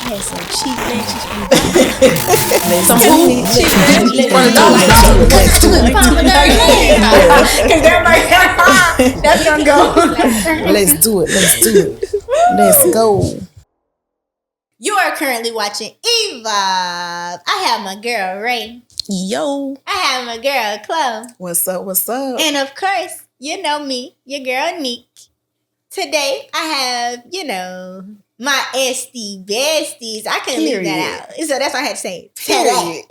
had some cheap lashes from Dollar. Some food. Let's do it. Because that's gonna go. Let's do it. Let's go. You are currently watching Evolve. I have my girl Ray. Yo. I have my girl Chloe. What's up? And of course, you know me, your girl Neek. Today I have, my SD besties. I couldn't leave that out. So that's why I had to say today.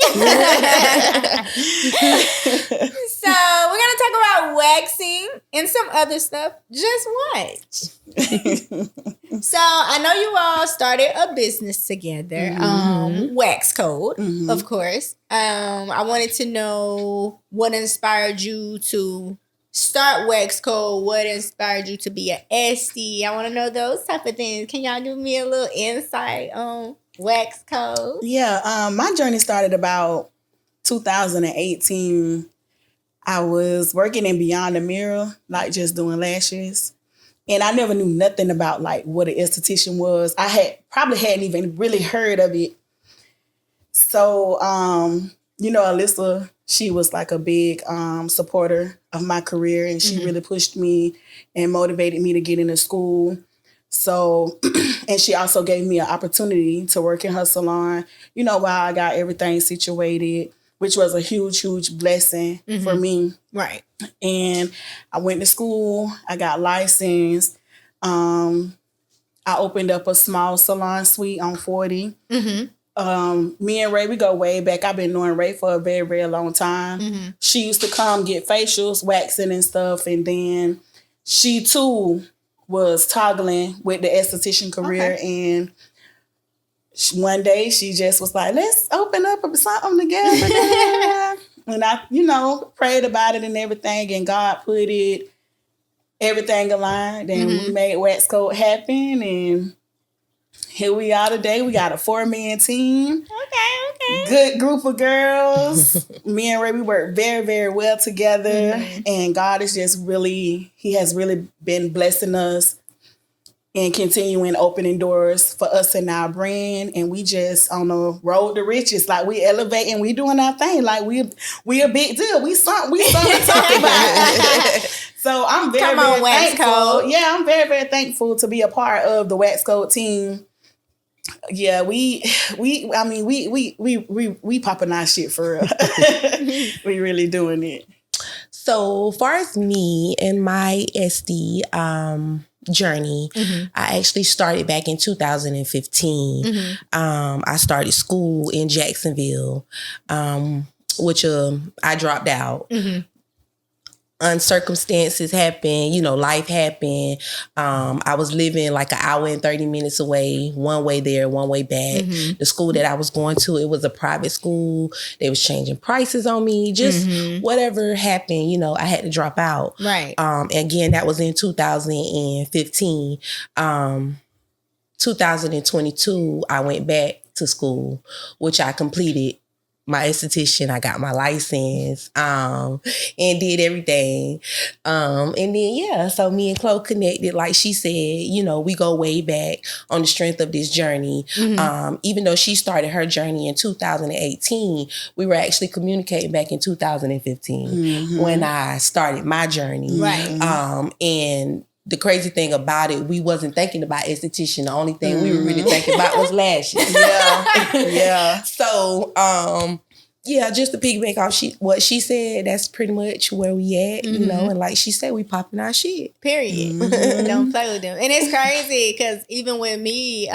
So we're going to talk about waxing and some other stuff. Just watch. So I know you all started a business together. Wax Code, of course. I wanted to know what inspired you to start Wax Code. What inspired you to be an SD? I want to know those type of things. Can y'all give me a little insight on Wax Code? Yeah, my journey started about 2018. I was working in Beyond the Mirror, like just doing lashes. And I never knew nothing about like what an esthetician was. I hadn't even really heard of it. So, Alyssa, she was like a big supporter of my career, and she really pushed me and motivated me to get into school. So, and she also gave me an opportunity to work in her salon, while I got everything situated, which was a huge, huge blessing for me. Right. And I went to school. I got licensed. I opened up a small salon suite on 40. Me and Ray, we go way back. I've been knowing Ray for a very, very long time. She used to come get facials, waxing and stuff. And then she too was toggling with the esthetician career. Okay. And one day she just was like, let's open up something together. And I, prayed about it and everything. And God put everything aligned. And we made Wax Code happen. And here we are today. We got a 4-man team. Okay. Good group of girls. Me and Ray, we work very, very well together. And God is He has really been blessing us and continuing opening doors for us and our brand. And we just on the road to riches. Like we elevating, we doing our thing. Like we a big deal. We something to talk about. So I'm very, very thankful. Yeah, I'm very, very thankful to be a part of the Wax Code team. Yeah, we popping our shit for real. We really doing it. So far as me and my SD journey, I actually started back in 2015. I started school in Jacksonville, which I dropped out. Circumstances happened, life happened. I was living like an hour and 30 minutes away, one way there, one way back. The school that I was going to, it was a private school. They was changing prices on me. Just whatever happened, I had to drop out. Right. Again, that was in 2015. 2022, I went back to school, which I completed my esthetician. I got my license, and did everything. And then, so me and Chloe connected. Like she said, we go way back on the strength of this journey. Even though she started her journey in 2018, we were actually communicating back in 2015 when I started my journey. Right. And the crazy thing about it, we wasn't thinking about esthetician. The only thing we were really thinking about was lashes. Yeah. So, just to piggyback off what she said, that's pretty much where we at, and like she said, we popping our shit. Period. Don't play with them. And it's crazy because even with me,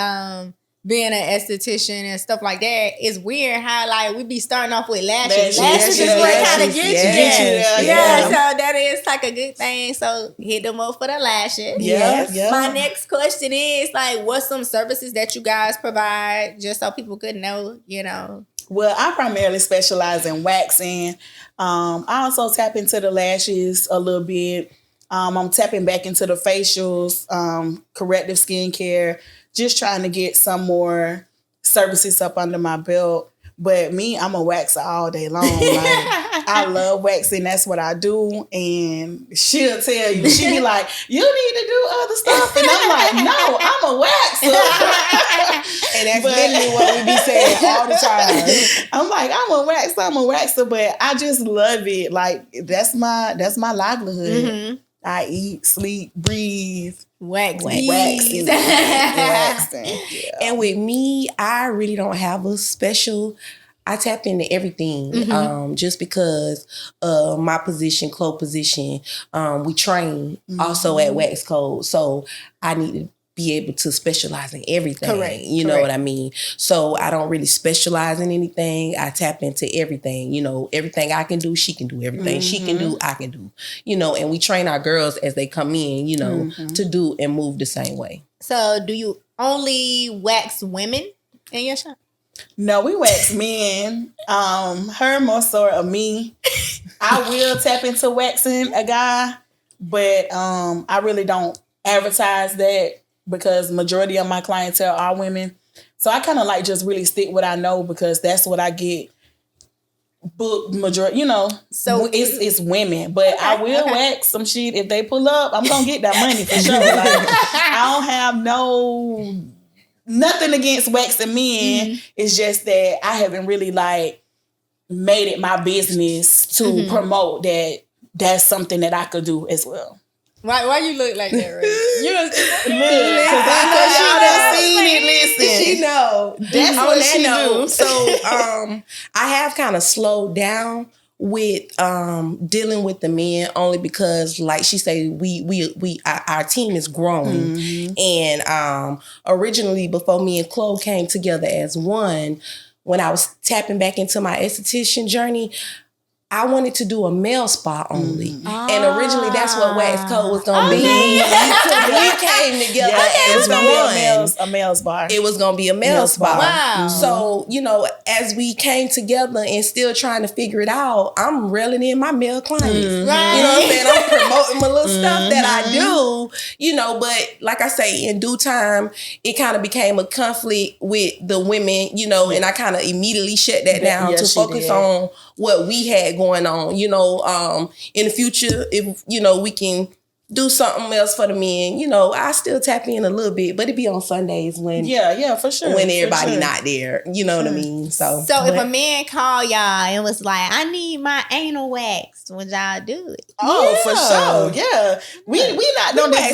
being an esthetician and stuff like that, it's weird how like we be starting off with lashes. Lashes is what kind of get you. Yeah, so that is like a good thing. So hit them up for the lashes. Yeah. My next question is like, what's some services that you guys provide, just so people could know, Well, I primarily specialize in waxing. I also tap into the lashes a little bit. I'm tapping back into the facials, corrective skincare, just trying to get some more services up under my belt. But me, I'm a waxer all day long. Like, I love waxing. That's what I do. And she'll tell you, she be like, you need to do other stuff. And I'm like, no, I'm a waxer. And that's literally what we be saying all the time. I'm like, I'm a waxer, but I just love it. Like, that's my livelihood. Mm-hmm. I eat, sleep, breathe. Waxing. Waxing. Yeah. And with me, I really don't have a special. I tap into everything, just because my position, clothes position. We train also at Wax Code, so I need to be able to specialize in everything. Correct. You know what I mean? So I don't really specialize in anything. I tap into everything. You know, everything I can do, she can do. Everything she can do, I can do. You know, and we train our girls as they come in, you know, to do and move the same way. So do you only wax women in your shop? No, we wax men. Her more so of me. I will tap into waxing a guy, but I really don't advertise that because majority of my clientele are women. So I kind of like just really stick what I know because that's what I get booked majority, you know. So it's women, but I will wax some shit if they pull up. I'm gonna get that money for sure. Like, I don't have nothing against waxing men. It's just that I haven't really like made it my business to promote that. That's something that I could do as well. Why you look like that, right? You know, because I know she done seen it. Listen, She know. That's On what that she note, do. So I have kind of slowed down with dealing with the men only because, like she said, our team is grown. And originally, before me and Chloe came together as one, when I was tapping back into my esthetician journey, I wanted to do a male spa only. And originally that's what Wax Code was going to be. We came together as a male spa. It was going to be a male spa. Wow. So, you know, as we came together and still trying to figure it out, I'm reeling in my male clients. Right. You know what I'm saying? I'm promoting my little stuff that I do, you know, but like I say, in due time, it kind of became a conflict with the women, you know, and I kind of immediately shut that down to focus on what we had going on, you know, in the future, if, you know, we can do something else for the men, you know, I still tap in a little bit, but it be on Sundays when, for sure, when everybody not there, you know what I mean? So if a man call y'all and was like, I need my anal waxed, would y'all do it? Oh, for sure, yeah. We not gonna wax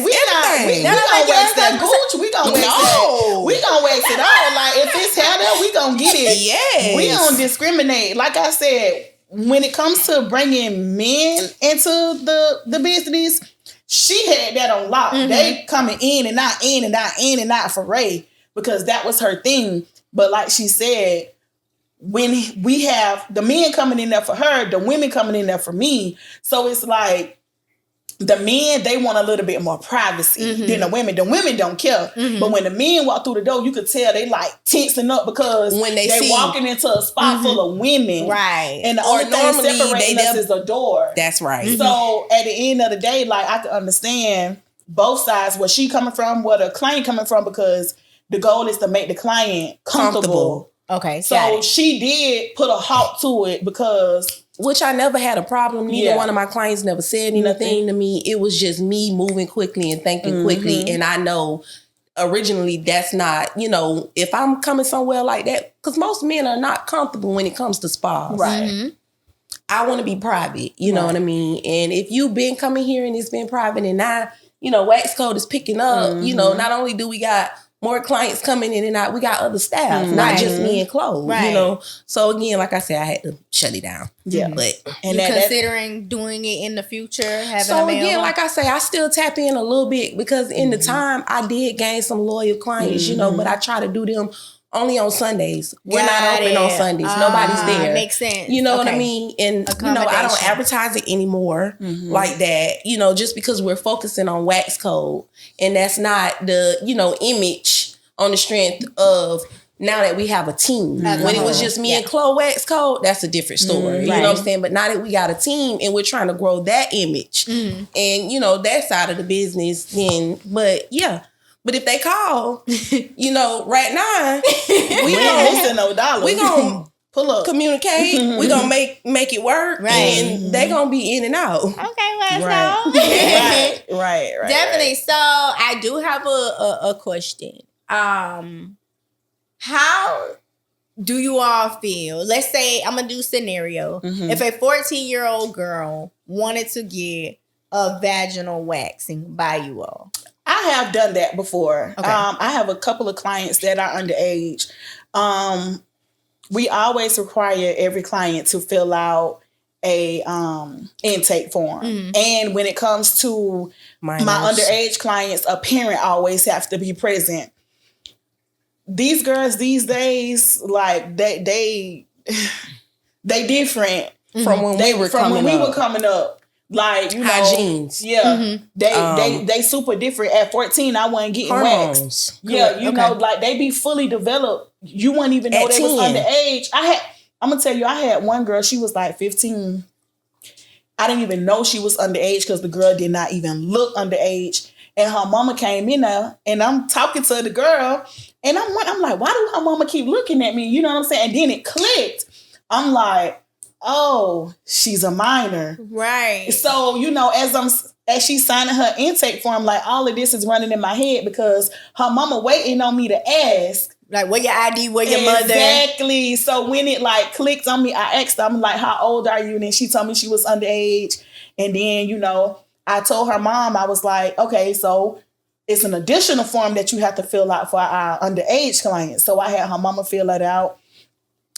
that gooch. We gonna wax that. We gonna wax it all. Like if it's hair there, we gonna get it. Yes. We don't discriminate. Like I said, when it comes to bringing men into the business, she had that on lock. They coming in and out, in and out, in and out for Ray because that was her thing. But like she said, when we have the men coming in there for her, the women coming in there for me. So it's like the men, they want a little bit more privacy than the women. The women don't care. But when the men walk through the door, you could tell they like tensing up because when they walking into a spot full of women. Right. And the only thing separating us is a door. That's right. So at the end of the day, like I can understand both sides, where she coming from, where the client coming from, because the goal is to make the client comfortable. Okay. So she did put a halt to it because... Which I never had a problem. Neither one of my clients never said anything to me. It was just me moving quickly and thinking quickly. And I know originally that's not, you know, if I'm coming somewhere like that, because most men are not comfortable when it comes to spas. Right. I want to be private, you know what I mean? And if you've been coming here and it's been private and now, you know, Wax Code is picking up, you know, not only do we got more clients coming in and out, we got other staff, not just me and Chloe, you know? So again, like I said, I had to shut it down. Yeah. But you considering doing it in the future, having a male? Again, like I say, I still tap in a little bit because in the time I did gain some loyal clients, you know, but I try to do them only on Sundays. We're not open on Sundays. Nobody's there. Makes sense. You know what I mean? And, you know, I don't advertise it anymore like that, you know, just because we're focusing on Wax Code. And that's not the, you know, image on the strength of now that we have a team. When it was just me and Chloe Wax Code, that's a different story. You know what I'm saying? But now that we got a team and we're trying to grow that image and, you know, that side of the business, then, but yeah. But if they call, you know, right now, we ain't missing no dollars. We gonna pull up, communicate. We gonna make it work, Right. and they gonna be in and out. Okay, well, right, right, definitely. So I do have a question. How do you all feel? Let's say I'm gonna do scenario. If a 14-year-old girl wanted to get a vaginal waxing by you all. I have done that before. Okay. I have a couple of clients that are underage. We always require every client to fill out a intake form. And when it comes to my underage clients, a parent always has to be present. These girls these days, like they different From when we were coming up. Like, you know, Hygienes. Yeah. They super different. At 14, I wasn't getting Hormones. waxed. Yeah, you know, like they be fully developed. You wouldn't even know At they was 10. underage. I'm gonna tell you, I had one girl, she was like 15. I didn't even know she was underage because the girl did not even look underage. And her mama came in there and I'm talking to the girl and I'm like, why do her mama keep looking at me? You know what I'm saying? And then it clicked. I'm like, oh, she's a minor. Right. So, you know, as she's signing her intake form, like all of this is running in my head because her mama waiting on me to ask. Like, where your ID, where your mother? Exactly. So when it like clicked on me, I asked her, I'm like, how old are you? And then she told me she was underage. And then, you know, I told her mom, I was like, okay, so it's an additional form that you have to fill out for our underage clients. So I had her mama fill it out.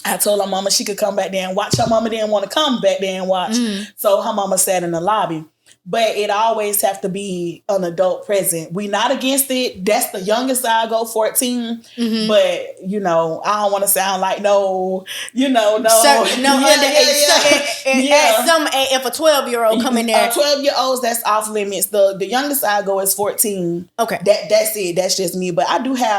I told her mama she could come back there and watch. Her mama didn't want to come back there and watch. So her mama sat in the lobby. But it always have to be an adult present. We not against it. That's the youngest I go, 14. But, you know, I don't want to sound like no. At some if a 12-year-old come in there. 12-year-olds, that's off limits. The youngest I go is 14. Okay. That's it. That's just me. But I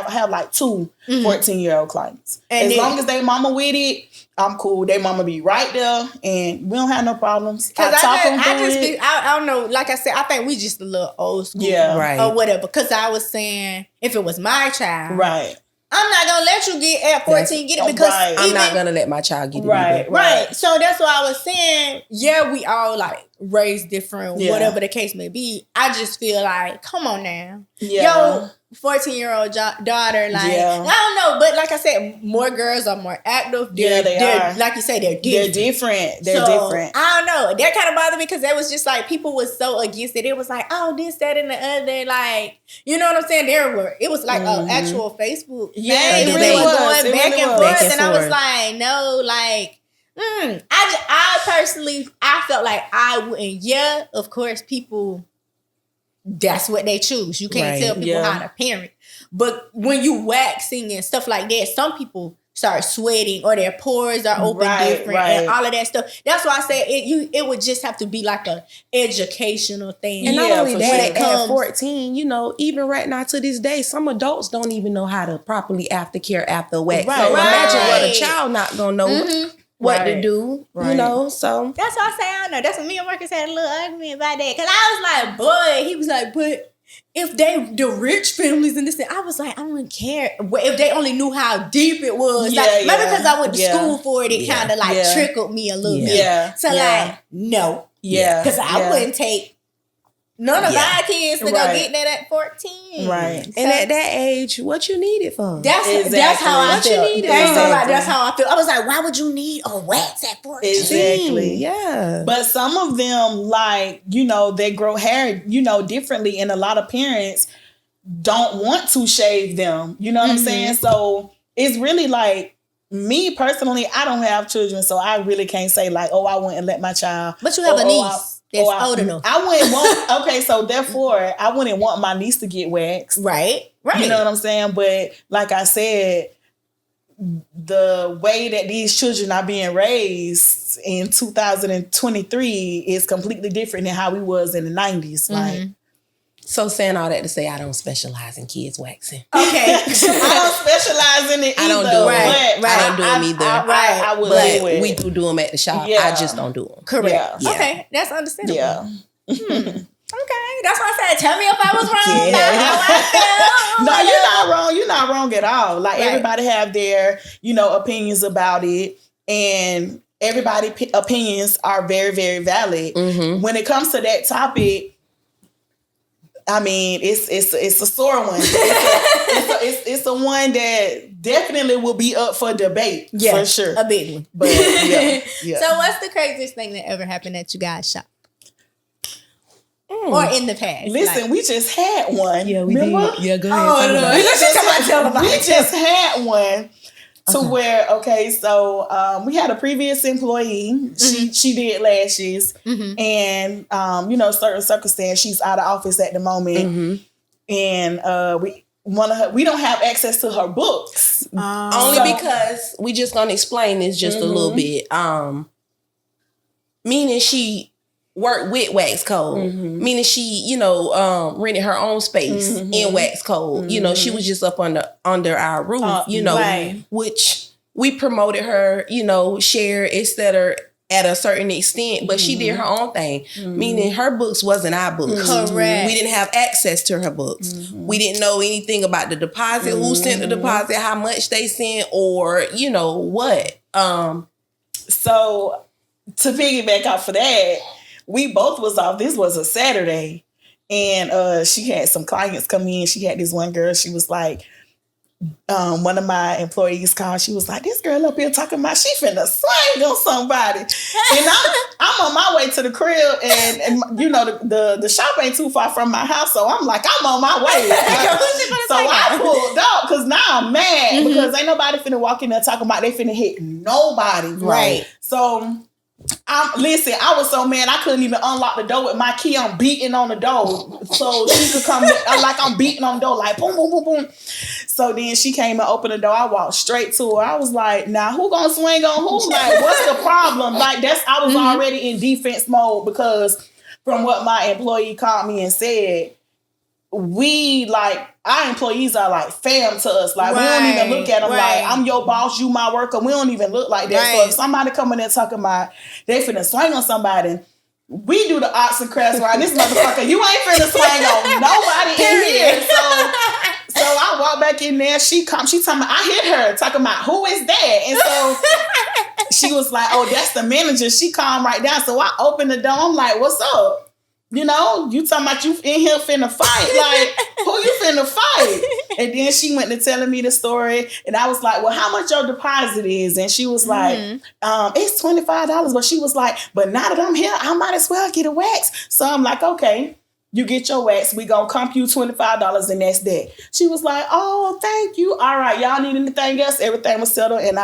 have like two 14-year-old clients. And as long as they mama with it, I'm cool. They mama be right there, and we don't have no problems. I don't know. Like I said, I think we just a little old school, Right, or whatever. Because I was saying, if it was my child, right, I'm not gonna let you get at 14 get it because I'm not gonna let my child get it. Right. So that's why I was saying, yeah, we all like raised different, whatever the case may be. I just feel like, come on now, yo. 14-year-old daughter, like I don't know, but like I said, more girls are more active. They are. Like you say, they're different. They're different. I don't know. That kind of bothered me because that was just like people was so against it. It was like, oh, this, that, and the other. Like, you know what I'm saying? It was like an actual Facebook. Yeah, thing. it really was. Going back and Back forth, and and I was forth. like, no, like. I personally, I felt like I wouldn't. Yeah, of course, people. That's what they choose. You can't tell people how to parent. But when you waxing and stuff like that, some people start sweating or their pores are open different and all of that stuff. That's why I said it would just have to be like a educational thing. And not only that, comes, at 14, you know, even right now to this day, some adults don't even know how to properly aftercare after wax. Right. So imagine what a child not gonna know what to do, you know, so. That's why I say, I don't know. That's what me and Marcus had a little argument about that. Because I was like, boy, he was like, but if the rich families and this and I was like, I don't care. If they only knew how deep it was. Maybe because I went to school for it, it kind of like trickled me a little bit. So like, no. Yeah. Because I wouldn't take none of our kids to go get that at 14. Right. And at that age, what you need it for? That's how I feel. That's how I feel. I was like, why would you need a wax at 14? Exactly. Yeah. But some of them, like, you know, they grow hair, you know, differently. And a lot of parents don't want to shave them. You know what I'm saying? So it's really like, me personally, I don't have children. So I really can't say like, oh, I wouldn't let my child. But you have a niece. That's old enough. I wouldn't want, okay, so therefore, I wouldn't want my niece to get waxed. Right. You know what I'm saying? But like I said, the way that these children are being raised in 2023 is completely different than how we was in the 90s. Like, So saying all that to say I don't specialize in kids waxing. Okay. I don't specialize in it either. I don't do it. But I don't do them either. I would But do it. we do them at the shop. Yeah. I just don't do them. Correct. Yeah. Okay. That's understandable. Yeah. Okay. That's why I said, tell me if I was wrong. No, you're not wrong. You're not wrong at all. Like everybody have their, you know, opinions about it. and everybody's opinions are very, very valid. When it comes to that topic, I mean, it's a sore one. It's a one that definitely will be up for debate, for sure. A big one. But yeah. So what's the craziest thing that ever happened at you guys' shop? Or in the past? Listen, we just had one. Yeah, we remember? did. Yeah, go ahead. We just had one. To where, so we had a previous employee. She did lashes, and certain circumstance, she's out of office at the moment, and we don't have access to her books. Only because we just gonna explain this just a little bit. Meaning she worked with Wax Code, meaning she, rented her own space in Wax Code. She was just up under our roof, which we promoted her, share, etc. at a certain extent, but she did her own thing, meaning her books wasn't our books. Correct. We didn't have access to her books. We didn't know anything about the deposit, who sent the deposit, how much they sent, or, what. So to piggyback off of that, we both was off. This was a Saturday, and she had some clients come in. She had this one girl. She was like, one of my employees called. She was like, "This girl up here talking about she finna swing on somebody," and I'm on my way to the crib, and the shop ain't too far from my house, so I'm like, I'm on my way. So I pulled up because now I'm mad because ain't nobody finna walk in there talking about they finna hit nobody, right? So. Listen, I was so mad I couldn't even unlock the door with my key. I'm beating on the door so she could come. Like I'm beating on the door, like boom, boom, boom, boom. So then she came and opened the door. I walked straight to her. I was like, "Now who gonna swing on who? Like, what's the problem?" Like I was already in defense mode because from what my employee called me and said, our employees are like fam to us. Like, we don't even look at them like, I'm your boss, you my worker. We don't even look like that. Right. So if somebody coming there talking about they finna swing on somebody, we do the arts and crafts right. This motherfucker, you ain't finna swing on nobody in here. So I walk back in there. She talking about, I hit her talking about, who is that? And so she was like, oh, that's the manager. She calmed right down. So I opened the door. I'm like, what's up? You talking about you in here finna fight. Like, who you finna fight? And then she went to telling me the story. And I was like, well, how much your deposit is? And she was like, it's $25. But she was like, but now that I'm here, I might as well get a wax. So I'm like, okay, you get your wax. We gonna comp you $25 and that's that. She was like, oh, thank you. All right, y'all need anything else? Everything was settled and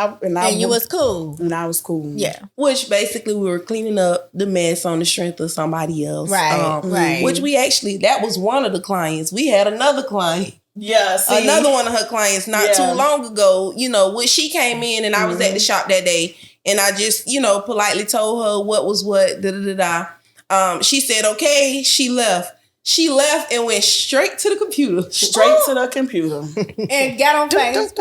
you was cool. And I was cool. Yeah. Which basically we were cleaning up the mess on the strength of somebody else. Right, right. Which that was one of the clients. We had another client. Yeah, see? Another one of her clients not too long ago, when she came in and I was at the shop that day and I just, politely told her what was what, she said, okay, she left. She left and went straight to the computer. And got on face.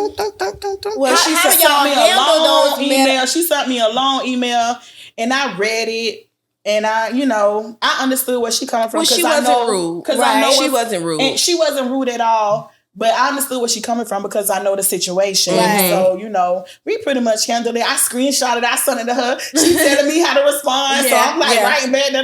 Well, she sent me a long email. She sent me a long email and I read it. And I understood where she coming from. Well, she wasn't rude. She wasn't rude. And she wasn't rude at all. But I understood where she coming from because I know the situation. Right. So, we pretty much handled it. I screenshotted it. I sent it to her. She telling me how to respond. So I'm like writing back. So,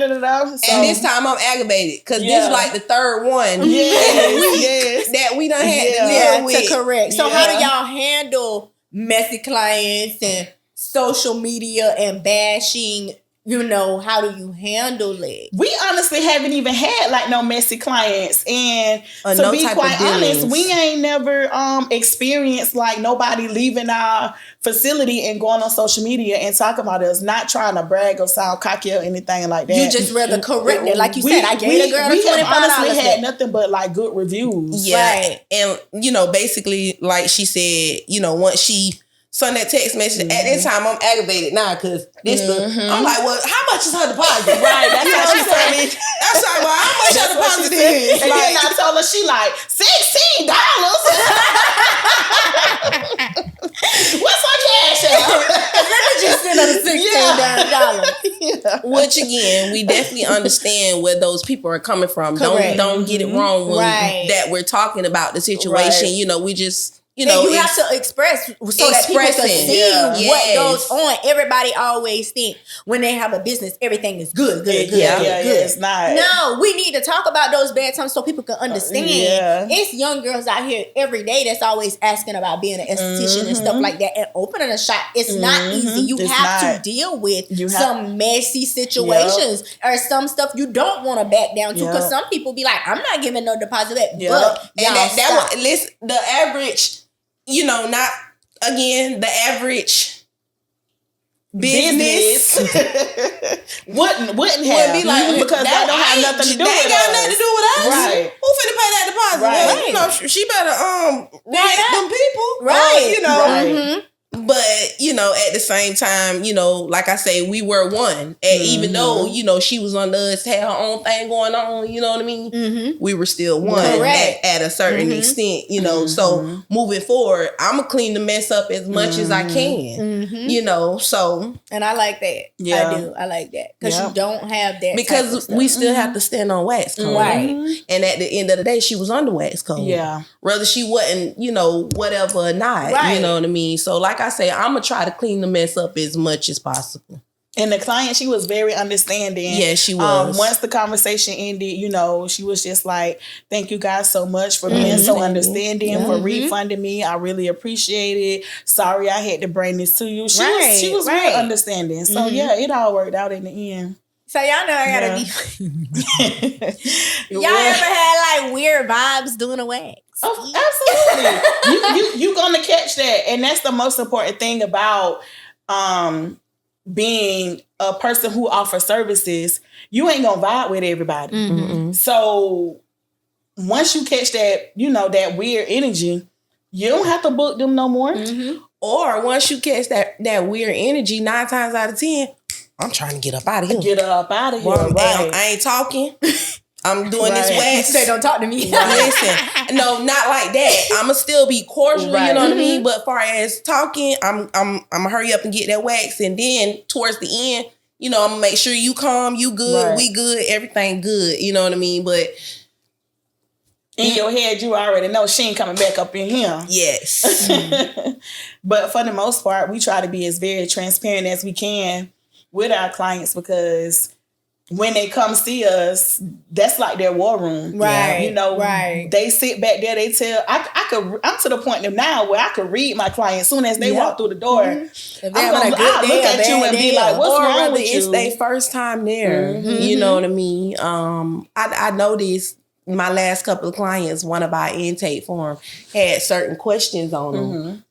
and this time I'm aggravated because this is like the third one that we done had to deal with. To correct. So how do y'all handle messy clients and social media and bashing? How do you handle it? We honestly haven't even had like no messy clients. And to be quite honest, we ain't never experienced like nobody leaving our facility and going on social media and talking about us, not trying to brag or sound cocky or anything like that. You just rather correct it. Like you said, I gave the girl $25. We have honestly had nothing but like good reviews. Yeah. Right. And, basically, like she said, once she sent that text message, at that time I'm aggravated now because I'm like, well, how much is her deposit? Right, that's how she told me. That's like, well, how much her deposit is? And then I told her, she like, $16. What's my cash out? Let me just send her $16. Which again, we definitely understand where those people are coming from. Correct. Don't get it wrong when that we're talking about the situation. Right. We just you know, you have to express so that people can see what goes on. Everybody always think when they have a business, everything is good. It's not. No, we need to talk about those bad times so people can understand. It's young girls out here every day that's always asking about being an esthetician and stuff like that, and opening a shop. It's not easy. You have to deal with some messy situations or some stuff you don't want to back down to, because some people be like, I'm not giving no deposit back. But and that was the average. You know, not again the average business wouldn't have be like, because that don't have nothing to do with us. They got nothing to do with us. Right? Who finna pay that deposit? Right. Well, you know, she better write them people, right? You know. But, you know, at the same time, you know, like I say, we were one. And even though, you know, she was under us, had her own thing going on, you know what I mean? We were still one at a certain extent, you know. So moving forward, I'm going to clean the mess up as much as I can, you know, so. And I like that. Yeah. I do. I like that. Because you don't have that. Because we still have to stand on wax code. Right. And at the end of the day, she was under wax code. Yeah. Whether she wasn't, you know, whatever or not, you know what I mean? So like I say, I'm going to try to clean the mess up as much as possible. And the client, she was very understanding. Yeah, she was. Once the conversation ended, you know, she was just like, thank you guys so much for being so understanding, for refunding me. I really appreciate it. Sorry I had to bring this to you. She was real understanding. So yeah, it all worked out in the end. So y'all know I gotta be. Y'all ever had like weird vibes doing a wax? Oh, absolutely. you gonna catch that, and that's the most important thing about being a person who offers services. You ain't gonna vibe with everybody. So once you catch that, you know, that weird energy, you don't have to book them no more. Or once you catch that weird energy, 9 times out of 10, I'm trying to get up out of here. Get up out of here. Well, I ain't talking. I'm doing this wax. Say don't talk to me. Listen, no, not like that. I'ma still be cordial, you know what I mean? But far as talking, I'm hurry up and get that wax, and then towards the end, you know, I'm gonna make sure you calm, you good, we good, everything good. You know what I mean? But in your head, you already know she ain't coming back up in here. Yes. But for the most part, we try to be as very transparent as we can with our clients, because when they come see us, that's like their war room. Right. You know, they sit back there, they tell, I'm to the point now where I could read my client as soon as they walk through the door. I'll look at you and be like, what's wrong with you? It's their first time there. You know what I mean? I noticed my last couple of clients, one of our intake form had certain questions on them.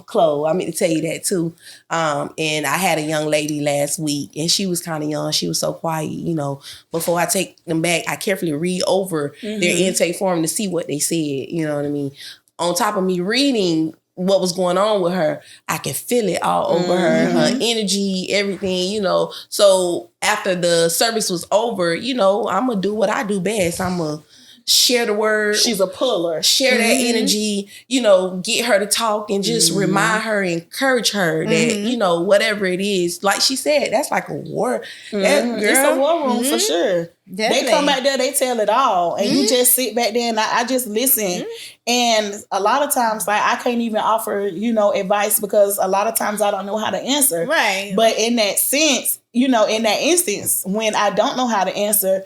Chloe, I mean to tell you that too. And I had a young lady last week, and she was kind of young. She was so quiet, you know. Before I take them back, I carefully read over their intake form to see what they said. You know what I mean? On top of me reading what was going on with her, I could feel it all over her energy, everything, you know. So after the service was over, you know, I'm going to do what I do best. I'm going to share the word. She's a puller. Share that energy, you know, get her to talk and just remind her, encourage her that, you know, whatever it is, like she said, that's like a war. That girl, it's a war room for sure. Definitely. They come back there, they tell it all. And you just sit back there and I just listen. And a lot of times, like, I can't even offer, you know, advice because a lot of times I don't know how to answer. Right. But in that sense, you know, in that instance, when I don't know how to answer,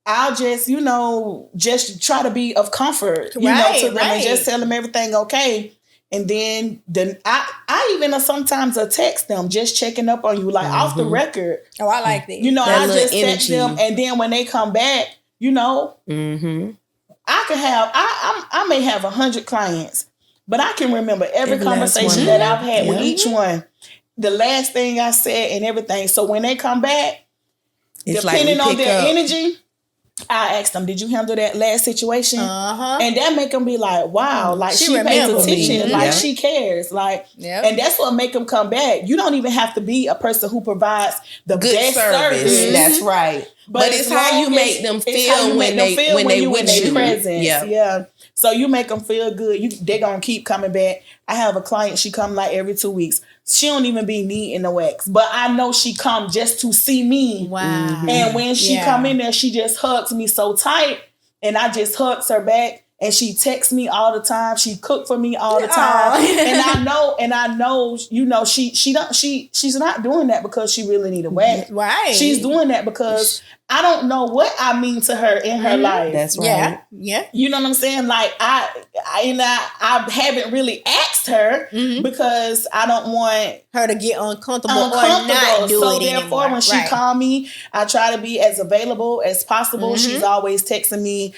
I'll just, you know, just try to be of comfort, you know, to them and just tell them everything okay. And then I even sometimes text them, just checking up on you, like off the record. Oh, I like that. You know, that I just text them, and then when they come back, you know, I can have, I may have 100 clients, but I can remember every conversation that I've had with each one, the last thing I said and everything. So when they come back, it's depending on their energy, I asked them, did you handle that last situation? And that make them be like, wow, like she pays attention, like she cares. Like, and that's what make them come back. You don't even have to be a person who provides the good best service. That's right. But it's how you make them feel when they with you. Presence. Yeah. So you make them feel good. They're going to keep coming back. I have a client, she come like every 2 weeks. She don't even be needing the wax, but I know she come just to see me. Wow. And when she come in there, she just hugs me so tight, and I just hugs her back. and she texts me all the time. She cook for me all the time. And I know, you know, she's not doing that because she really need a wax. Right. She's doing that because I don't know what I mean to her in her life. That's right. Yeah. You know what I'm saying? Like I haven't really asked her because I don't want her to get uncomfortable or not do so it therefore, anymore. when she call me, I try to be as available as possible. She's always texting me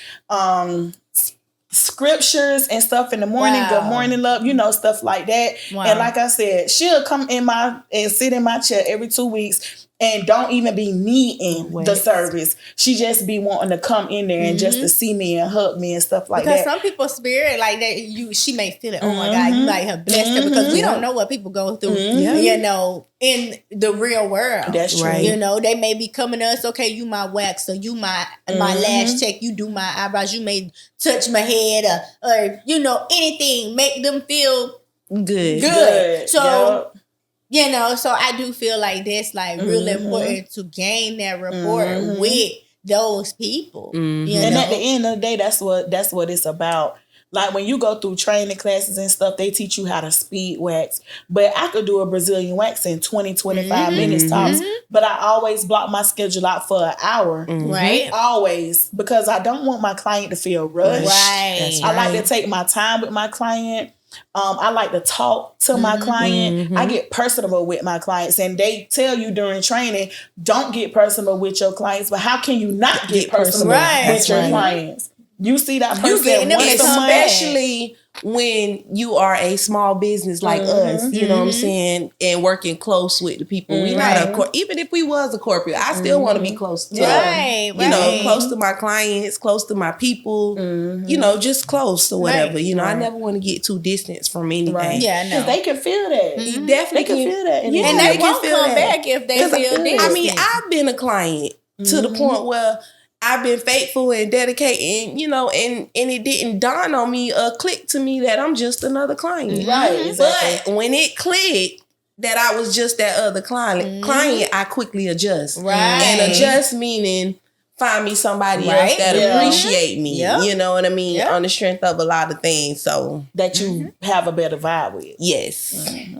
scriptures and stuff in the morning. Wow. Good morning, love. You know, stuff like that. Wow. And like I said, she'll come and sit in my chair every 2 weeks. And don't even be needing the service. She just be wanting to come in there and just to see me and hug me and stuff like that. Because some people's spirit like that, she may feel it. Oh my God, you might have blessed her because we don't know what people go through. You know, in the real world. That's true. You know, they may be coming to us. Okay, you my wax, or you my lash check. You do my eyebrows. You may touch my head, or you know, anything make them feel good. So. You know, so I do feel like that's like really important to gain that rapport with those people. You And know? at the end of the day, that's what it's about. Like when you go through training classes and stuff, they teach you how to speed wax. But I could do a Brazilian wax in 20, 25 minutes tops. But I always block my schedule out for an hour. Right. Always. Because I don't want my client to feel rushed. Right. I like to take my time with my client. I like to talk to my client. I get personable with my clients, and they tell you during training, don't get personal with your clients. But how can you not get personal with your clients? You see that person once a month, especially when you are a small business like us, you know what I'm saying, and working close with the people. We not even if we was a corporate, I still want to be close to you know, close to my clients, close to my people, you know, just close or whatever. You know, I never want to get too distant from anything. Yeah, no. Because they can feel that. Definitely can feel that. And they won't come back if they feel distant. I mean, I've been a client to the point where I've been faithful and dedicated, you know, and it didn't dawn on me or click to me that I'm just another client. Right. Exactly. But when it clicked that I was just that other client, I quickly adjust. Right. And adjust meaning find me somebody else that appreciate me. You know what I mean? On the strength of a lot of things. So that you have a better vibe with. Yes.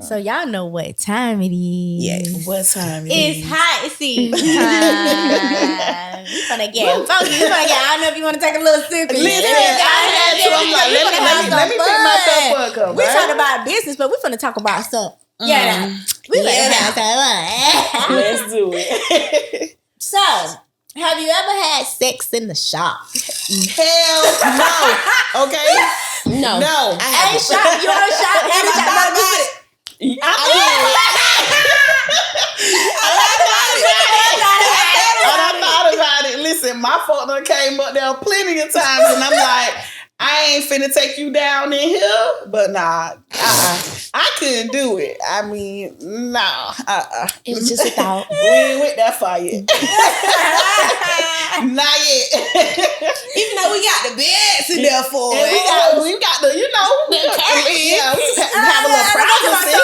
So y'all know what time it is. Yes. What time It's hot seat time. We gonna get funky. We gonna get. I don't know if you want to take a little sip. Listen, I had to. I'm like, let me pick myself up. We talking about business, but we finna talk about something. Yeah, we gonna have some fun. Let's do it. So, have you ever had sex in the shop? Hell no. Okay. No. Hey, shop. You want a shop? I thought about it. I thought about it. Listen, my fault done came up there plenty of times, and I'm like, I ain't finna take you down in here, but nah, I couldn't do it. I mean, nah, It was just a thought. We ain't with that fire yet. Not yet. Even though we got the beds in there for And it. we got the, you know, we have a little privacy.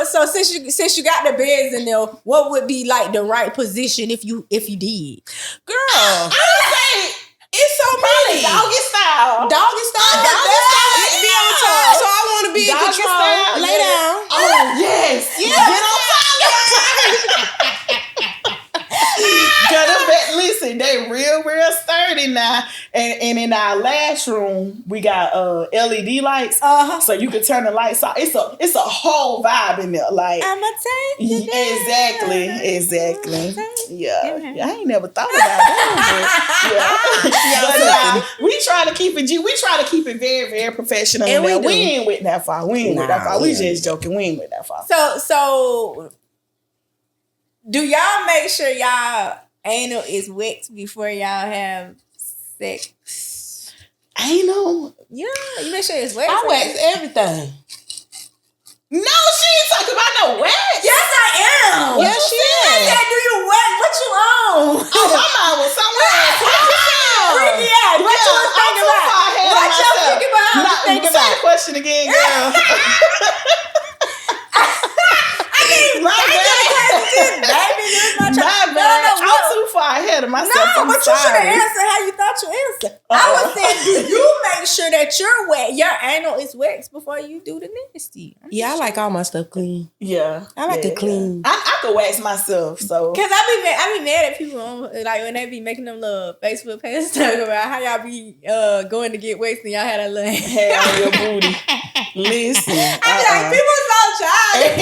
So since you got the beds in there, what would be like the right position if you did? Girl, I would say it's so many. doggy style. Doggy style. Be on top. So I want to be in Doggy control. style, Lay down. Oh, yes. Get on top. Listen, they real sturdy now. And in our last room, we got LED lights. So you can turn the lights off. It's a whole vibe in there. Like I'ma take you down. Exactly. Yeah. I ain't never thought about that. But we try to keep it we try to keep it very, very professional. And we ain't with that far. We just joking. We ain't with that far. So do y'all make sure y'all anal is wet before y'all have sex? Anal? Yeah, you make sure it's wet. I wax everything. No, she ain't talking about no wax. Yes, I am. Yes, she I is. said, do you wet? What you on? Oh, my mind was somewhere else. Yeah, what you was thinking about? What you thinking about? Say the question again, girl. I mean, My bad. baby, this is my My bad. I'm too far ahead scared of myself. No, I'm but you should sorry. have answered how you thought you answered. I was saying, do you make sure that you're wet? Your anal is waxed before you do the nasty. Yeah, I like all my stuff clean. Yeah. I like it clean. I could wax myself, so. Cause I be mad at people like when they be making them little Facebook pages talking about how y'all be going to get waxed and y'all had a little hair on your booty. Listen. I be like, people so childish.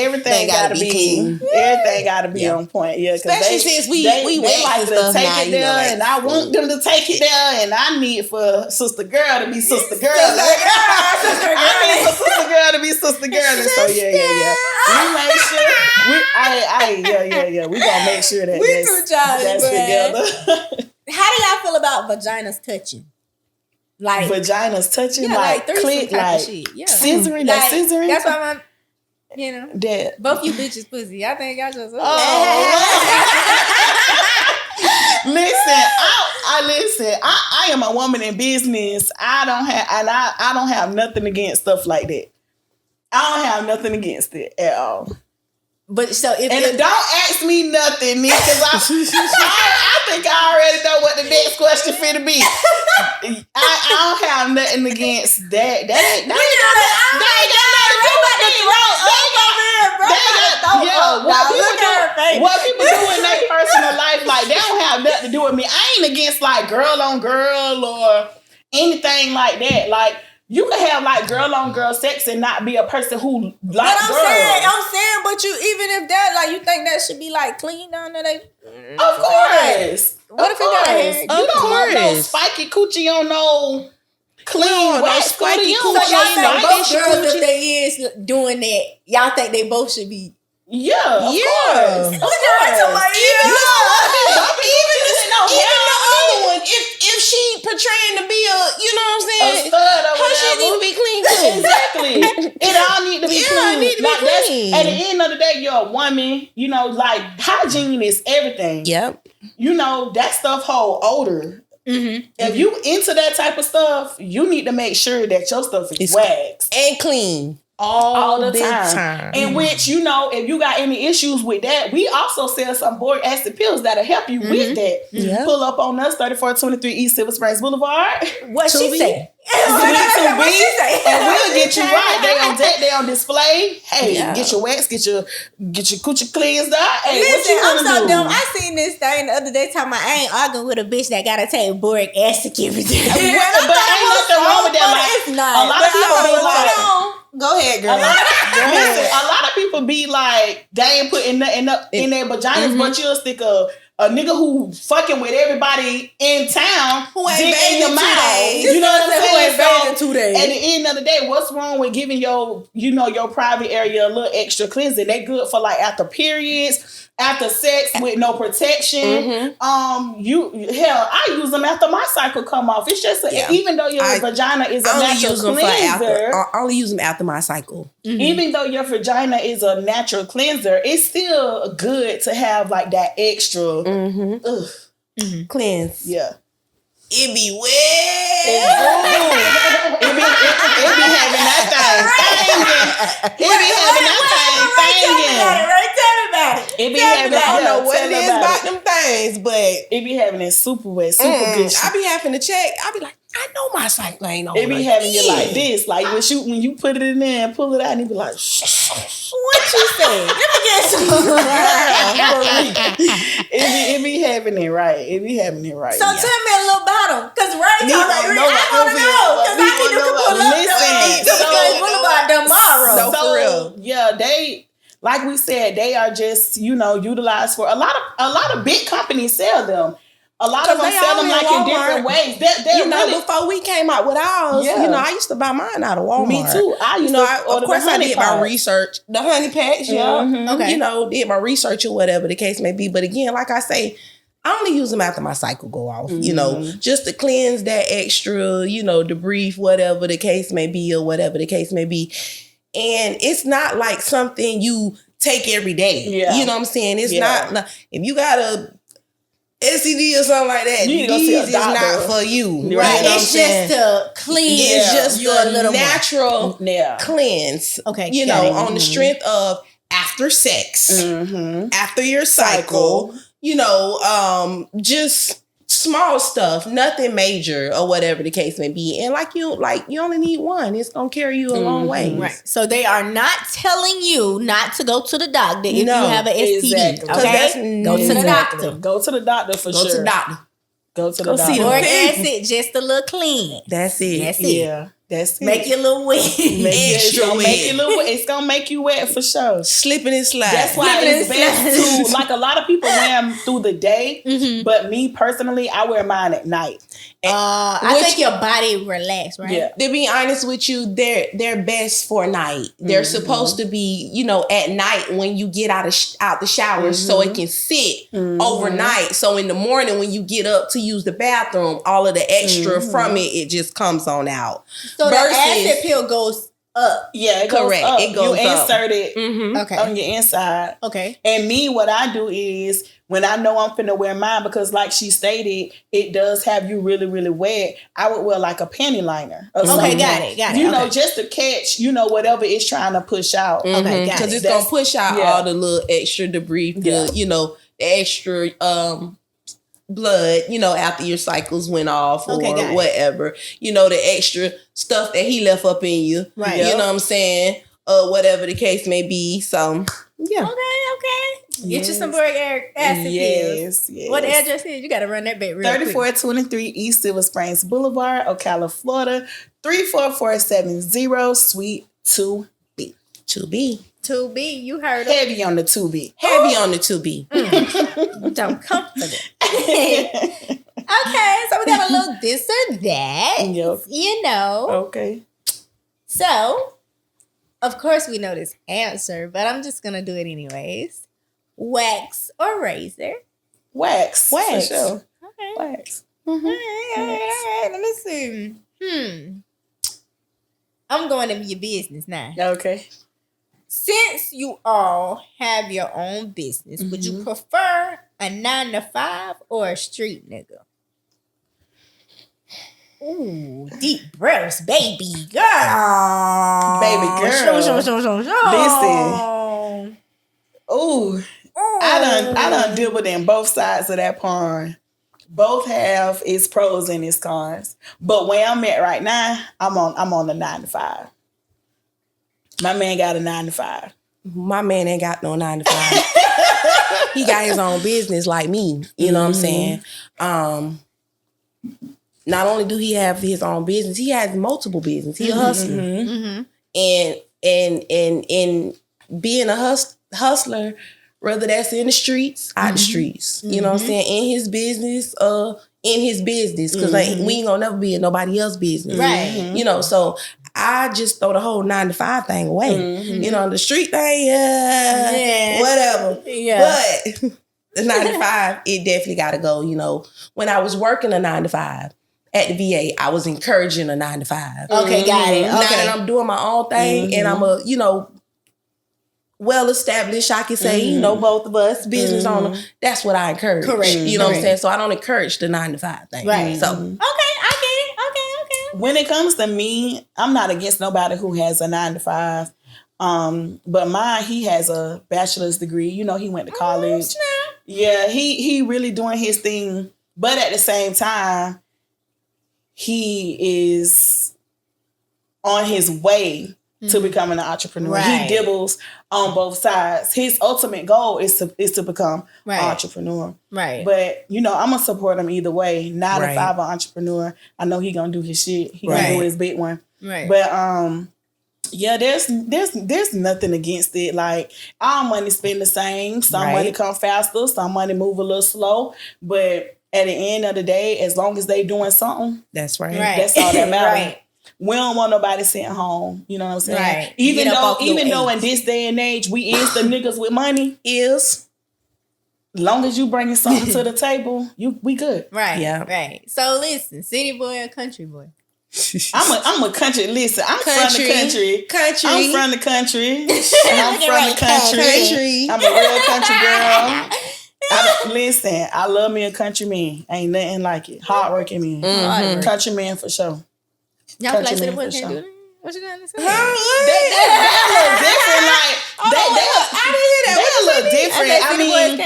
Everything gotta be clean. Everything gotta be on point. Yeah, especially since we wax like and to stuff take now, it there, and I want them to take it there, and I need for sister girl to be sister girl. I need for sister girl to be sister girl, and so yeah. We make sure we gonna make sure that we too childish, that's together. How do y'all feel about vaginas touching? Like vaginas touching, yeah, like click, like shit. Yeah. scissoring, like, scissoring. That's why I'm, that both you bitches pussy. I think y'all just. Listen, I am a woman in business. I don't have nothing against stuff like that. I don't have nothing against it at all. But so if don't ask me nothing, Nick, because I think I already know what the next question finna be. I don't have nothing against that. That ain't got nothing to do with me, what people do in their personal life, like they don't have nothing to do with me. I ain't against like girl on girl or anything like that. Like you can have like girl on girl sex and not be a person who like girls. I'm saying, but you even if that like you think that should be like clean down there, of course. What if you got a hair? You don't want no spiky coochie on no clean wax spiky coochie. So y'all think both spiky girls, if they is doing that, y'all think they both should be? Yeah, of course. Look at her, my even the other one, if she portraying to be a, you know what I'm saying, a stud or her shit need to be clean too. Exactly. It all need to be clean. At the end of the day, you're a woman. You know, like hygiene is everything. Yep. You know that stuff hold odor. Mm-hmm. If you into that type of stuff, you need to make sure that your stuff is waxed and clean. All the time. In which, you know, if you got any issues with that, we also sell some boric acid pills that'll help you with that. Yep. Pull up on us, 3423 East Silver Springs Boulevard. What she say? And we'll get you right. They on deck, they on display. Hey, get your wax, get your coochie cleansed out. Hey, listen, what you I'm so do? dumb. I seen this thing the other day talking about I ain't arguing with a bitch that gotta take boric acid every day. But ain't nothing wrong with that. Like, it's not. A lot of people be like, go ahead, girl. Listen, a lot of people be like, they ain't putting nothing up in their vaginas, but you'll stick a nigga who fucking with everybody in town who ain't in your mouth. You know what I'm saying? Who ain't bathed in 2 days. At the end of the day, what's wrong with giving your private area a little extra cleansing? They good for like after periods, after sex with no protection. I use them after my cycle come off. It's just even though your vagina is a natural cleanser. I only use them after my cycle. Even though your vagina is a natural cleanser, it's still good to have like that extra cleanse. Yeah. It be wet. It be having that thing. It be having that thing. Tell me about it. It be having. I don't know what it is about them things, but it be having it super wet, super good. I be having to check. I be like, I know my cycle ain't on. It be having you like this, like when you put it in there and pull it out, and it be like, what you say? Let me get some. It be having it right. It be having it right. So tell me a little about them, cause I want to know, cause I need to pull up to tomorrow. So for real, yeah, they. Like we said, they are just, utilized for a lot of big companies sell them. A lot of them sell them like Walmart. In different ways. Before we came out with ours, I used to buy mine out of Walmart. Me too. Of course I did my research. The honey packs, okay. Did my research or whatever the case may be. But again, like I say, I only use them after my cycle go off, just to cleanse that extra, debris, whatever the case may be or whatever the case may be. And it's not like something you take every day. Yeah. You know what I'm saying? It's not, if you got a STD or something like that, these is not for you. Right. It's just to clean. It's just a natural cleanse. Okay. On the strength of after sex, after your cycle, just small stuff, nothing major or whatever the case may be. And you only need one. It's gonna carry you a long way. Right. So they are not telling you not to go to the doctor if you have an STD. Exactly. Okay, go to the doctor. Go to the doctor for sure. Go to the doctor. Go to the doctor. Boric acid, just a little clean. That's it. That's it. Yeah. That's it. Make you a little wet. Extra wet. It's gonna make you wet for sure. Slipping and sliding. That's why it's best to, like, a lot of people wear them through the day, but me personally, I wear mine at night. I think your body relax, right? Yeah. To be honest with you, they're best for night. They're supposed to be, at night when you get out the shower, so it can sit overnight. So in the morning when you get up to use the bathroom, all of the extra from it just comes on out. So the acid pill goes up. Yeah, it goes correct. up. It goes you up. insert it Okay. on your inside. Okay. And me, what I do is when I know I'm finna wear mine, because like she stated, it does have you really, really wet. I would wear like a panty liner. Or something. Got it. Just to catch, whatever it's trying to push out. Okay, got Because it. it's gonna push out all the little extra debris, the extra blood, after your cycles went off or whatever, the extra stuff that he left up in you, right? You know what I'm saying? Whatever the case may be. So yeah. Okay. Get you some boric acid pills. Yes. What the address is? You got to run that bit real quick. 3423 East Silver Springs Boulevard, Ocala, Florida, 34470, Suite 2B. 2B. 2B, you heard of Heavy on the 2B. Heavy on the 2B. Don't comfortable. Okay, so we got a little this or that. Yep. Okay. So, of course we know this answer, but I'm just going to do it anyways. Wax or razor? Wax. For sure. Okay. Wax. All right. Let me see. I'm going to your business now. Okay. Since you all have your own business, would you prefer a 9-to-5 or a street nigga? Ooh, deep breaths, baby girl. Baby girl. Listen. Ooh. I done dabbled in both sides of that pond. Both have its pros and its cons. But where I'm at right now, I'm on the 9-to-5. My man got a 9-to-5. My man ain't got no 9-to-5. He got his own business like me. You know what I'm saying? Not only do he have his own business, he has multiple business. He a hustler. And being a hustler, whether that's in the streets, out the streets, you know what I'm saying, in his business, because we ain't gonna never be in nobody else's business, right? So I just throw the whole 9-to-5 thing away. The street thing, whatever. Yeah. But the 9-to-5, it definitely got to go. When I was working a 9-to-5 at the VA, I was encouraging a 9-to-5. Okay, got it. Okay. Now that I'm doing my own thing and I'm a, well established, I can say, both of us, business owner, that's what I encourage. Correct. You know what I'm saying? So I don't encourage the 9-to-5 thing. Right. So okay, I get it. Okay. When it comes to me, I'm not against nobody who has a 9-to-5. But mine, he has a bachelor's degree. He went to college. Yeah, he really doing his thing. But at the same time, he is on his way to becoming an entrepreneur. Right. He dibbles on both sides. His ultimate goal is to become an entrepreneur. Right. But, I'm going to support him either way. 9-to-5 an entrepreneur. I know he going to do his shit. He going to do his big one. Right. But, yeah, there's nothing against it. Like, our money spend the same. Some money come faster. Some money move a little slow. But at the end of the day, as long as they doing something, that's right. That's all that matters. We don't want nobody sitting home. You know what I'm saying? Right. Even though in this day and age, we is the niggas with money. Long as you bringing something to the table, we good. Right. Yeah. Right. So listen, city boy or country boy? I'm a country. Listen, I'm from the country. I'm from the country. I'm from the country. I'm a real country girl. Listen, I love me a country man. Ain't nothing like it. Hardworking man. Country man for sure. Y'all feel like city boys can't do that? What you gonna say? They a little different. Like they a little different. I mean,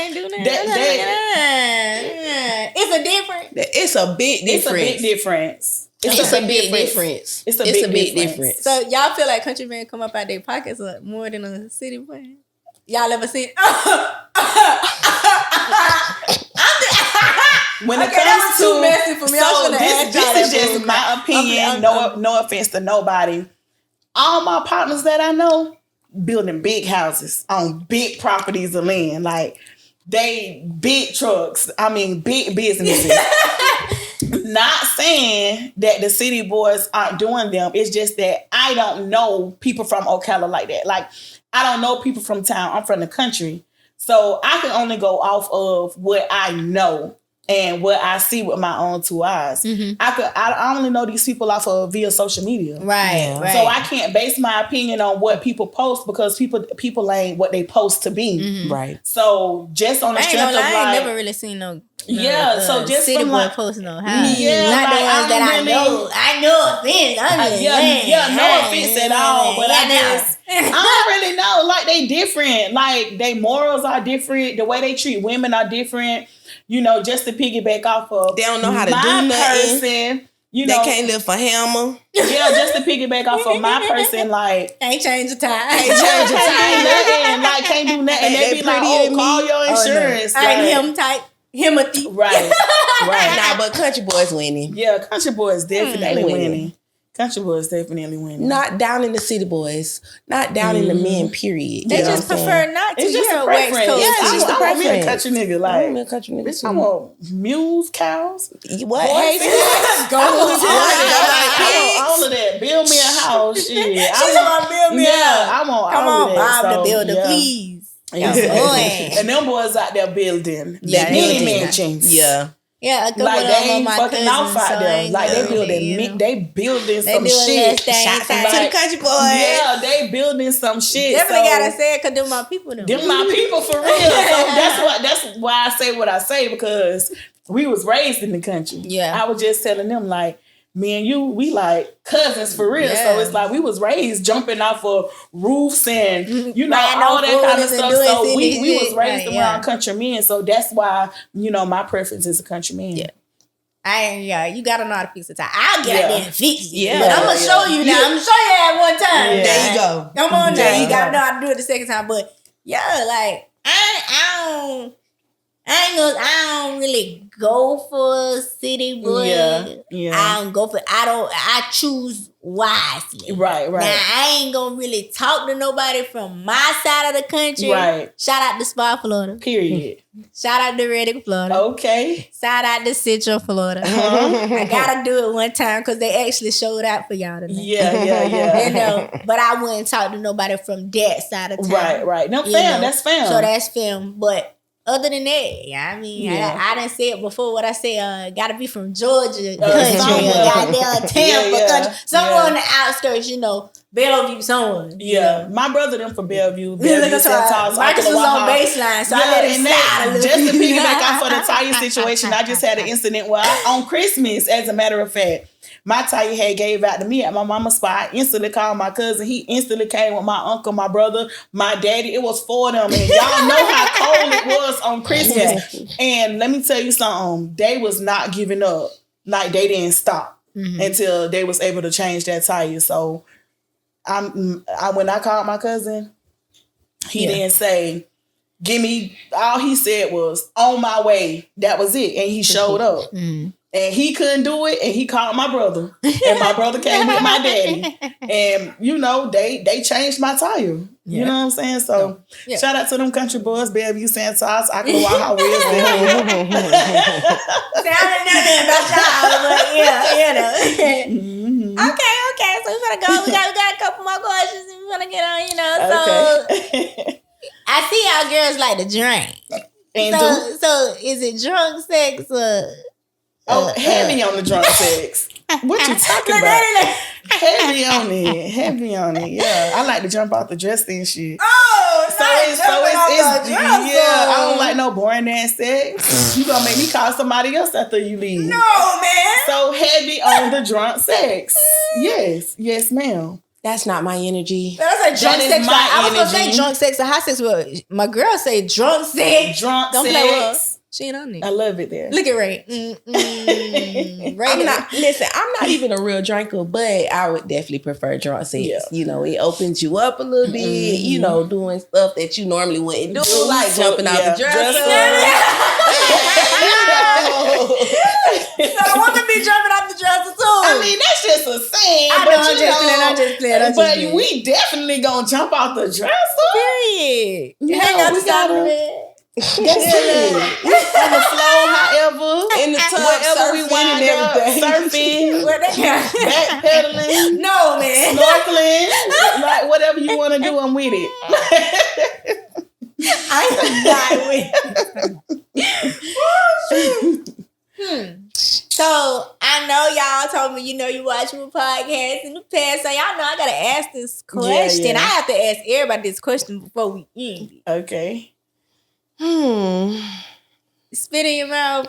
It's a big difference. It's a big difference. It's a big difference. It's a big difference. So y'all feel like country men come up out their pockets more than a city boy? Y'all ever seen? When it Okay, that comes was too messy for me. I so shouldn't have asked y'all this is that, just boo. my opinion. No offense to nobody. All my partners that I know building big houses on big properties of land, like they big trucks. I mean, big businesses. Not saying that the city boys aren't doing them. It's just that I don't know people from Ocala like that. Like, I don't know people from town. I'm from the country. So I can only go off of what I know and what I see with my own two eyes. Mm-hmm. I only know these people off of via social media. Right. So I can't base my opinion on what people post because people ain't what they post to be. Mm-hmm. Right. So just on the strength of I ain't never really seen no so just city from boy like, post no house. Yeah, not like, the ones that I know. I know offense. No offense at all. But I don't really know. Like they different. Like they morals are different. The way they treat women are different. You know, just to piggyback off of they don't know how to my do nothing. person. You know, they can't lift a hammer. Yeah, just to piggyback off of my person, like ain't change the time. Can't do nothing. They be like, call your insurance. No. Like, him type. Him a thief. Right. Nah, but country boys winning. Yeah, country boys definitely winning. Country boys definitely winning. Not down in the city boys. Not down in the men, period. They just prefer not to. It's just a preference. Yeah, it's just a preference. I a country nigga. Like, I want a country nigga too. I want mules, cows. What? Goats. I want all of that. Build me a house. Shit. I want build me a house. I want Come all on, of that. Bob the Builder, please. And them boys out there building mini mansions. Yeah, a couple like of they ain't my fucking off out there. Like they building, they building some shit. Shout out to the country boys. Yeah, they building some shit. Definitely gotta say it because they're my people. Them my people for real. So that's why I say what I say, because we was raised in the country. Yeah, I was just telling them like, me and you, we like cousins for real. Yeah. So it's like we was raised jumping off of roofs and all that kind of stuff. So we was raised around country men. So that's why my preference is a country man. Yeah. You gotta know how to fix the tie. I'll get out there and fix it. Yeah. But I'm gonna show you now. I'm gonna show you at one time. Yeah. There you go. Come on now. You gotta know how to do it the second time. But like I don't really go for city boy. Yeah. I choose wisely. Right. Now I ain't gonna really talk to nobody from my side of the country. Right. Shout out to Spa, Florida. Period. Shout out to Reddick, Florida. Okay. Shout out to Central, Florida. I gotta do it one time because they actually showed out for y'all tonight. Yeah. But I wouldn't talk to nobody from that side of town. Right. No, fam, that's fam. So that's fam. But other than that, I done said before what I say, gotta be from Georgia country, goddamn Tampa country, somewhere on the outskirts, Bellevue, somewhere. Yeah, my brother them from Bellevue, Centos. Marcus was on baseline, so I let him slide a little. Just to piggyback off of the tire situation, I just had an incident where on Christmas, as a matter of fact, my tire had gave out to me at my mama's spot. I instantly called my cousin. He instantly came with my uncle, my brother, my daddy. It was 4 of them. And y'all know how cold it was on Christmas. Yeah. And let me tell you something. They was not giving up. Like, they didn't stop until they was able to change that tire. So, when I called my cousin, he didn't say, give me, all he said was, on my way. That was it. And he showed up. And he couldn't do it, and he called my brother. And my brother came with my daddy. And, they changed my tire. Yeah. You know what I'm saying? So, shout out to them country boys, Bellevue, Santos, Ocklawaha, Wisdom. See, I didn't know that about y'all, but Okay. So, we're going to go. We got a couple more questions, and we're going to get on, So, I see y'all girls like to drink. So, is it drunk sex or... heavy on the drunk sex. What you talking about? Heavy on it. Yeah, I like to jump off the dresser and shit. It's I don't like no boring ass sex. You gonna make me call somebody else after you leave? No, man. So heavy on the drunk sex. Yes, ma'am. That's not my energy. That's a drunk sex. I was gonna say drunk sex or hot sex. Well, my girl say drunk sex. Drunk don't sex. Play with her. She ain't on there. I love it there. Look at Ray. Ray, I'm not even a real drinker, but I would definitely prefer drunk sex. Yeah. You know, it opens you up a little bit, you know, doing stuff that you normally wouldn't do, like jumping out the dresser. So the woman be jumping off the dresser too. I mean, that's just a saying. I know, I'm just playing. But we definitely gonna jump off the dresser. Period. No, Hang out we the side of the gotta- bed. That's it. On the floor, however, In the tub, wherever we surfing wind and up, everything. surfing, Where they backpedaling, No, man. snorkeling, like whatever you want to do, I'm with it. I am not with. So I know y'all told me, you watch my podcast in the past, so y'all know I gotta ask this question. Yeah. I have to ask everybody this question before we end it. Okay. Spit in your mouth.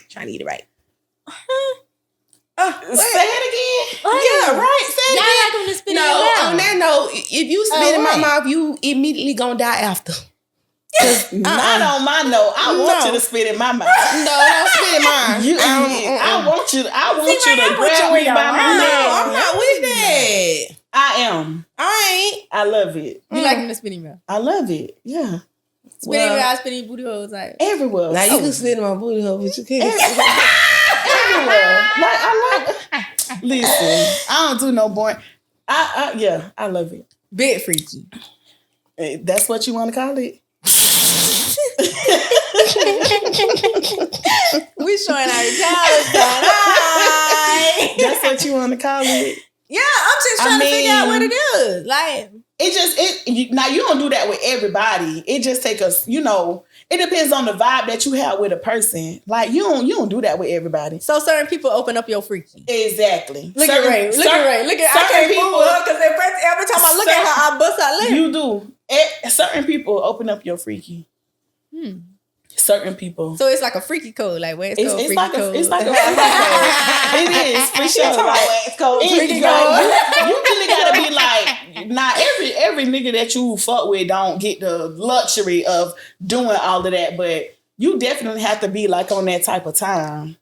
Trying to eat it right. Say it again. Yeah, right. Say it Y'all again. like them to spit in No, your mouth. on that note, if you spit in my right. mouth, you immediately gonna die after. Not on my note. I want you to spit in my mouth. No, don't spit in mine. I want you. I want See, you man, to I want grab you me in by your my mouth. No, neck. I'm not with that. I am. I I love it. You like them to spit in your mouth. I love it. Yeah. Spit in your mouth, spit in your booty holes. Like, Everywhere. ain't. Now you can spit in my booty hole, but you can't. Everywhere. Like I like. Listen, I don't do no boring. I love it. bit freaky. That's what you want to call it. We showing our talents tonight. That's what you want to call it. Yeah, I'm just trying to figure out what it is. Like, Now you don't do that with everybody. It just take us, it depends on the vibe that you have with a person. Like you don't do that with everybody. so certain people open up your freaky. Exactly. Look at Ray. Look at Ray. Look at I can't people- fool her because every time I look at her, I bust out laughing. You do. Certain people open up your freaky. Certain people. So it's like a freaky code, like West Coast freaky like code. it's like a freaky code. It is for sure. Like, freaky you code. really gotta be like, not every nigga that you fuck with don't get the luxury of doing all of that, but you definitely have to be like on that type of time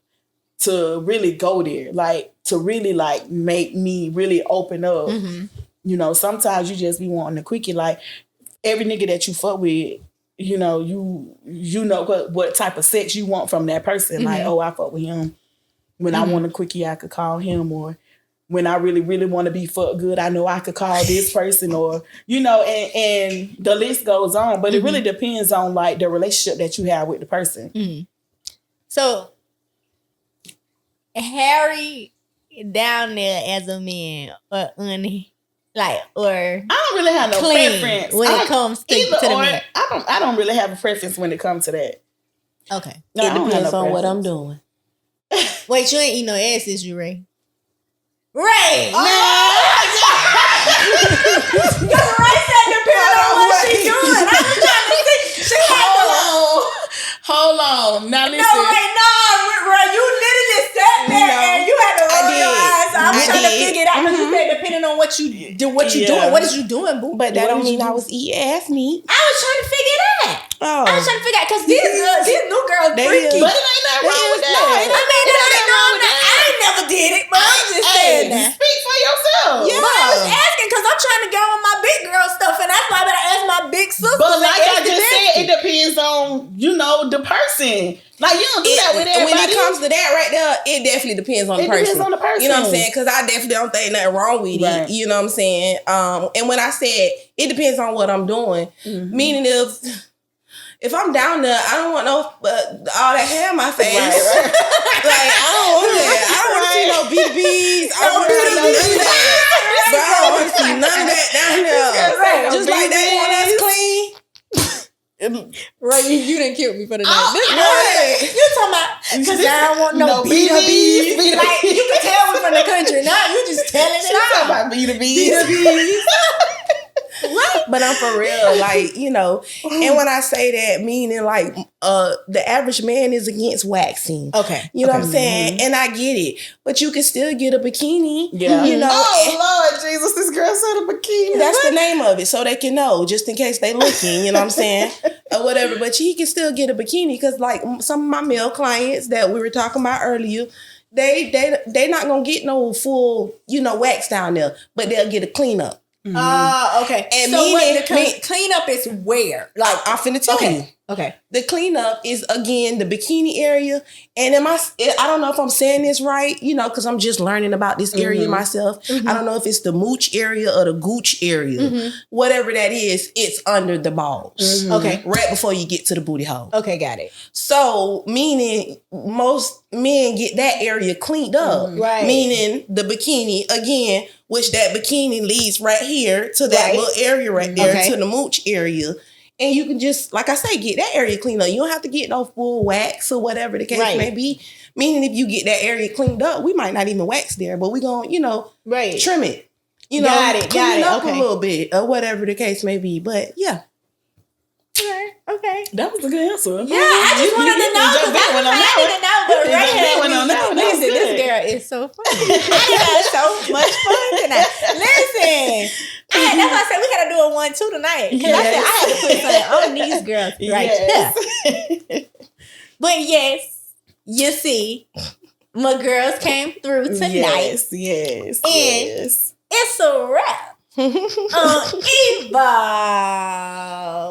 to really go there, like to really like make me really open up. Mm-hmm. Sometimes you just be wanting a quickie. Like every nigga that you fuck with, you know what type of sex you want from that person. Mm-hmm. Like, oh, I fuck with him. When I want a quickie, I could call him. Or when I really, really want to be fucked good, I know I could call this person. Or, and the list goes on. But it really depends on like the relationship that you have with the person. Mm-hmm. So Harry down there as a man or or I don't really have no clean preference when it comes to either the or. man. I don't really have a preference when it comes to that. Okay. No, I It don't have depends no on what I'm preference. doing. Wait, you ain't eat no ass, is you, Ray? Ray! Ray said depending on what she doing. I was trying to see. She had to Hold on. Now listen. No, Ray, you literally sat there and you had to roll your eyes. I was trying to figure it out because you said depending on what you do, what you doing. What is you doing, boo? But that What don't did mean you I do? was eating ass meat. I was trying to figure it out. Oh. I was trying to figure out because these new girls They freaky. is. But it ain't nothing wrong with that. I ain't never did it, but I'm just saying that. Speak for yourself. Yeah, but I was asking because I'm trying to get on my big girl stuff, and that's why I better ask my big sister. But like I just said, it depends on, the person. Like, you don't do that with everybody. When it comes to that right there, it definitely depends on the It person. depends on the person. You know what I'm saying? Because I definitely don't think nothing wrong with Right. it. You know what I'm saying? And when I said it depends on what I'm doing, meaning if I'm down there, I don't want no all that hair in my face. Right. Like I don't want that. I don't want to see no BBs. I don't want to see none of that. But I don't want to see none of that down here. Just like they want us clean. Right, you didn't kill me for the night. Right. You talking about because I don't want no B2Bs. Like you can tell we from the country. Now you just telling it She talking out. about B2Bs. Right. But I'm for real, like, you know, and when I say that, meaning like the average man is against waxing. Okay. You know what I'm saying? And I get it. But you can still get a bikini. Yeah. You know. Oh, Lord Jesus, this girl said a bikini. That's the name of it, so they can know, just in case they looking, you know what I'm saying? Or whatever. But he can still get a bikini because like some of my male clients that we were talking about earlier, they not gonna get no full, you know, wax down there, but they'll get a cleanup. Okay. And so meaning, what the cleanup is where? Like I'm finna tell you. Okay. The cleanup is again the bikini area, and I don't know if I'm saying this right, you know, because I'm just learning about this area myself. I don't know if it's the mooch area or the gooch area, whatever that is. It's under the balls, Okay. right before you get to the booty hole. Okay, got it. So meaning most men get that area cleaned up, Right. Meaning the bikini again, which that bikini leads right here to that little area right there to the mooch area. And you can just, like I say, get that area cleaned up. You don't have to get no full wax or whatever the case may be. Meaning if you get that area cleaned up, we might not even wax there, but we gonna, you know, trim it. You know, clean it up a little bit or whatever the case may be. But yeah. Okay. That was a good answer. Yeah, I just wanted to know because I was trying to know, but listen, this girl is so funny. I had so much fun tonight. Listen, that's why I said we gotta do a 1-2 tonight. Because I said I had to put something on these girls right there. But yes, you see, my girls came through tonight. Yes. And it's a wrap on Evolve.